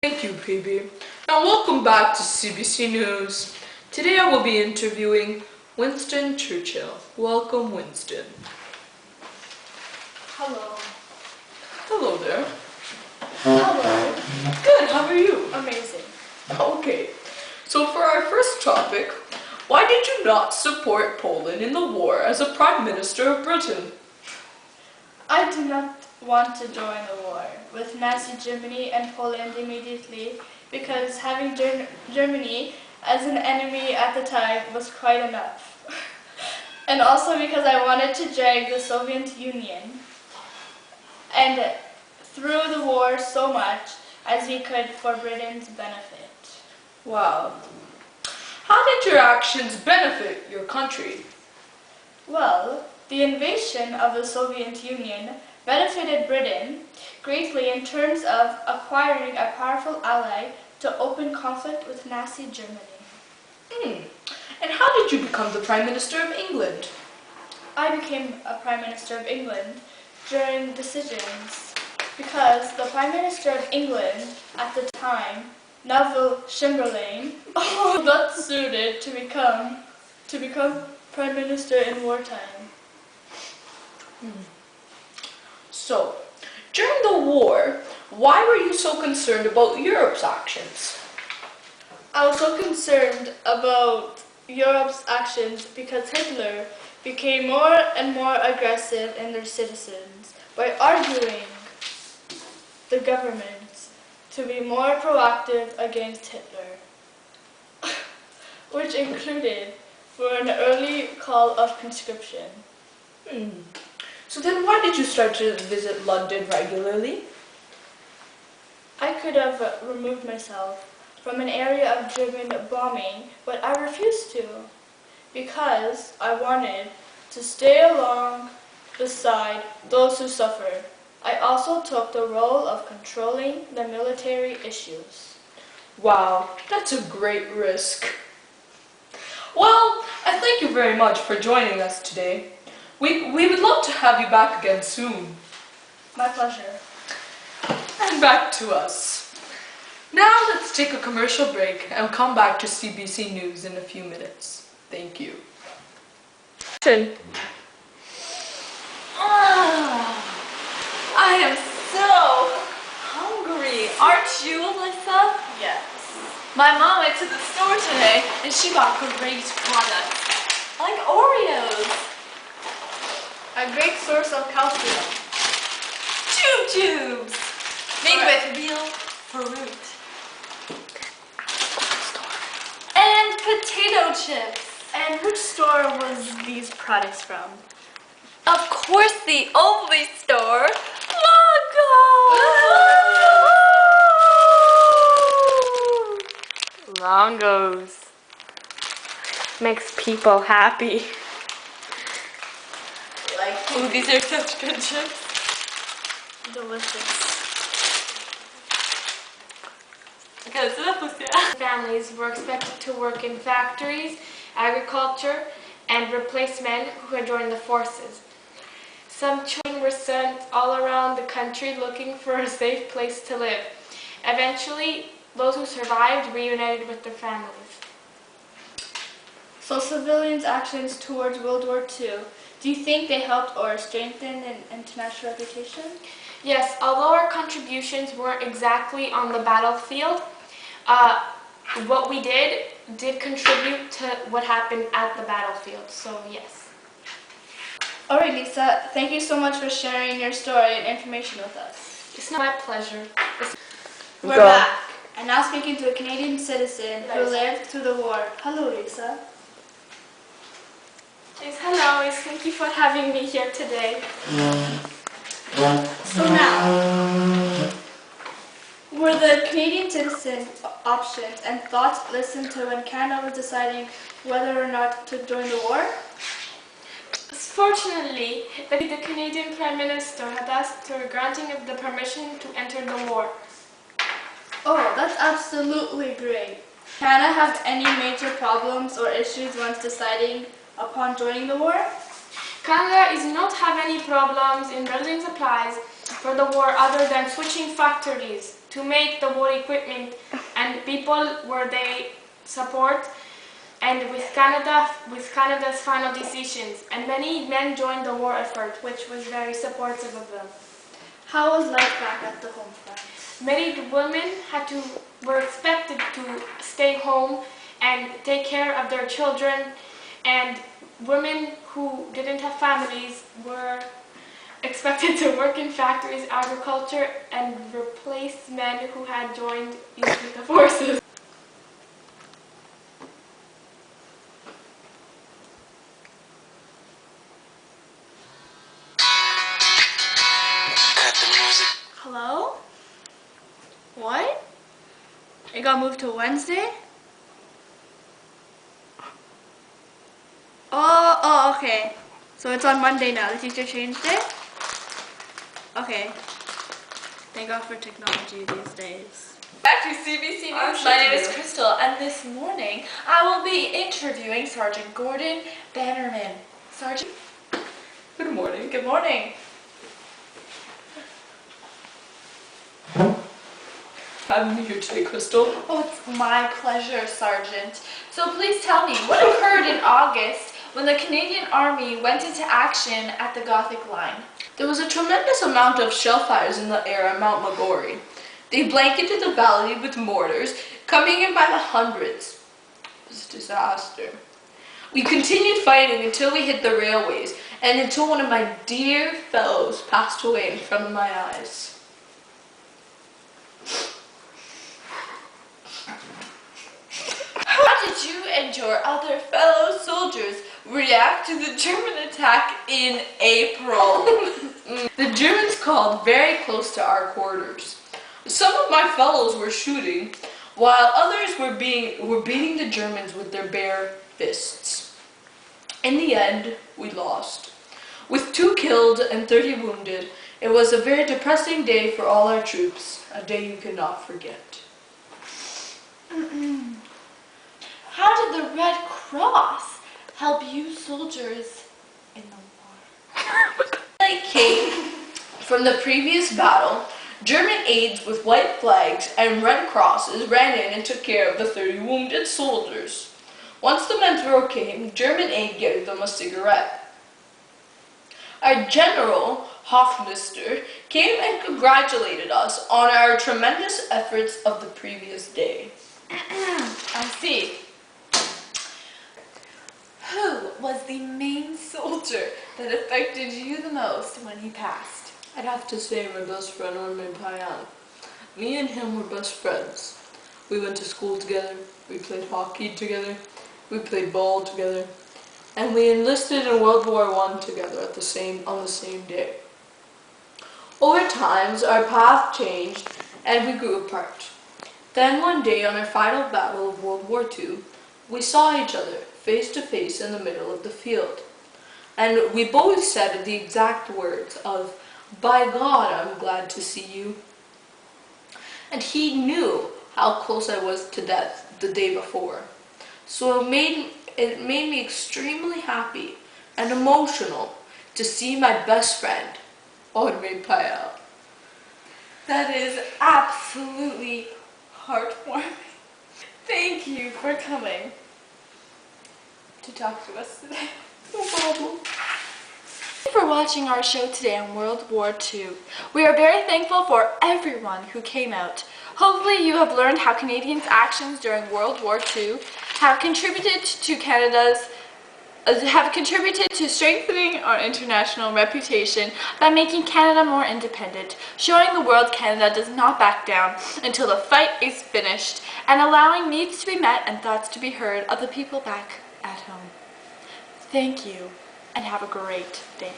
Thank you, PB. Now welcome back to CBC News. Today I will be interviewing Winston Churchill. Welcome, Winston. Hello. Hello there. Hello. Good, how are you? Amazing. Okay, so for our first topic, why did you not support Poland in the war as a Prime Minister of Britain? I do not want to join the war with Nazi Germany and Poland immediately because having Germany as an enemy at the time was quite enough. And also because I wanted to drag the Soviet Union and through the war so much as we could for Britain's benefit. Wow. How did your actions benefit your country? Well, the invasion of the Soviet Union benefited Britain greatly in terms of acquiring a powerful ally to open conflict with Nazi Germany. And how did you become the Prime Minister of England? I became a Prime Minister of England during decisions because the Prime Minister of England at the time, Neville Chamberlain, was not suited to become Prime Minister in wartime. So, during the war, why were you so concerned about Europe's actions? I was so concerned about Europe's actions because Hitler became more and more aggressive in their citizens by arguing the government to be more proactive against Hitler, which included for an early call of conscription. So then why did you start to visit London regularly? I could have removed myself from an area of German bombing, but I refused to because I wanted to stay along beside those who suffered. I also took the role of controlling the military issues. Wow, that's a great risk. Well, I thank you very much for joining us today. We would love to have you back again soon. My pleasure. And back to us. Now let's take a commercial break and come back to CBC News in a few minutes. Thank you. I am so hungry. Aren't you, Alyssa? Yes. My mom went to the store today and she bought great products. Like Oreos. A great source of calcium. Tube tubes. Made with real fruit. And potato chips. And which store was these products from? Of course, the only store. Longo's. Longo's. Makes people happy. Ooh, these are such good chips. Delicious. Families were expected to work in factories, agriculture, and replace men who had joined the forces. Some children were sent all around the country looking for a safe place to live. Eventually, those who survived reunited with their families. So civilians' actions towards World War II, do you think they helped or strengthened an international reputation? Yes, although our contributions weren't exactly on the battlefield, what we did contribute to what happened at the battlefield, so yes. Alright, Lisa, thank you so much for sharing your story and information with us. It's my pleasure. We're back, and now speaking to a Canadian citizen who lived through the war. Hello, Lisa. Yes, hello, thank you for having me here today. So now, were the Canadian citizen options and thoughts listened to when Canada was deciding whether or not to join the war? Fortunately, the Canadian Prime Minister had asked for granting of the permission to enter the war. Oh, that's absolutely great. Canada have any major problems or issues once deciding upon joining the war? Canada does not have any problems in building supplies for the war other than switching factories. to make the war equipment, and people were they support and with Canada's final decisions, and many men joined the war effort, which was very supportive of them. How was life back at the home front? Many women were expected to stay home and take care of their children, and women who didn't have families were expected to work in factories, agriculture, and replace men who had joined the forces. Hello? What? It got moved to Wednesday? Oh, okay. So it's on Monday now. The teacher changed it? Okay. Thank God for technology these days. Back to CBC News. My name is Crystal, and this morning I will be interviewing Sergeant Gordon Bannerman. Sergeant? Good morning. Good morning. Having me here today, Crystal. Oh, it's my pleasure, Sergeant. So please tell me, what occurred in August when the Canadian Army went into action at the Gothic Line? There was a tremendous amount of shell fires in the air at Mount Magori. They blanketed the valley with mortars, coming in by the hundreds. It was a disaster. We continued fighting until we hit the railways, and until one of my dear fellows passed away in front of my eyes. How did you and your other fellow soldiers react to the German attack in April? The Germans called very close to our quarters. Some of my fellows were shooting, while others were beating the Germans with their bare fists. In the end, we lost. With 2 killed and 30 wounded, it was a very depressing day for all our troops, a day you cannot forget. How did the Red Cross help you soldiers in the war? They came from the previous battle. German aides with white flags and red crosses ran in and took care of the 30 wounded soldiers. Once the men's row came, German aide gave them a cigarette. Our General Hofmeister came and congratulated us on our tremendous efforts of the previous day. I see. Who was the main soldier that affected you the most when he passed? I'd have to say my best friend Armin Payan. Me and him were best friends. We went to school together, we played hockey together, we played ball together, and we enlisted in World War I together on the same day. Over time, our path changed and we grew apart. Then one day on our final battle of World War II, we saw each other face to face in the middle of the field. And we both said the exact words of, "By God, I'm glad to see you." And he knew how close I was to death the day before. So it made me extremely happy and emotional to see my best friend, Armin Payan. That is absolutely heartwarming. Thank you for coming to talk to us today. No problem. Thank you for watching our show today on World War II. We are very thankful for everyone who came out. Hopefully you have learned how Canadians' actions during World War II have contributed to strengthening our international reputation by making Canada more independent, showing the world Canada does not back down until the fight is finished, and allowing needs to be met and thoughts to be heard of the people back at home. Thank you, and have a great day.